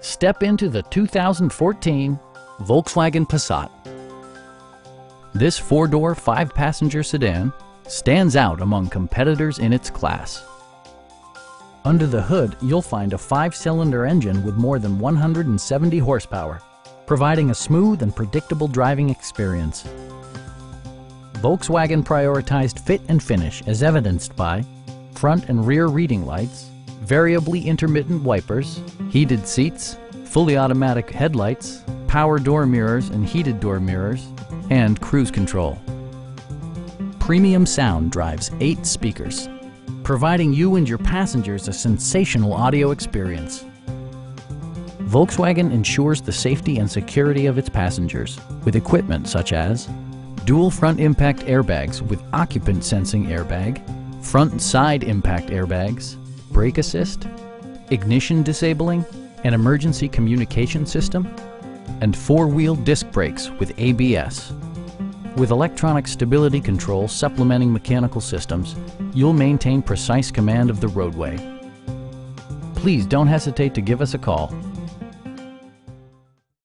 Step into the 2014 Volkswagen Passat. This four-door, five-passenger sedan stands out among competitors in its class. Under the hood, you'll find a five-cylinder engine with more than 170 horsepower, providing a smooth and predictable driving experience. Volkswagen prioritized fit and finish as evidenced by front and rear reading lights, variably intermittent wipers, heated seats, fully automatic headlights, power door mirrors and heated door mirrors, and cruise control. Premium sound drives 8 speakers, providing you and your passengers a sensational audio experience. Volkswagen ensures the safety and security of its passengers with equipment such as dual front impact airbags with occupant sensing airbag, front and side impact airbags, brake assist, ignition disabling, an emergency communication system, and four-wheel disc brakes with ABS. With electronic stability control supplementing mechanical systems, you'll maintain precise command of the roadway. Please don't hesitate to give us a call.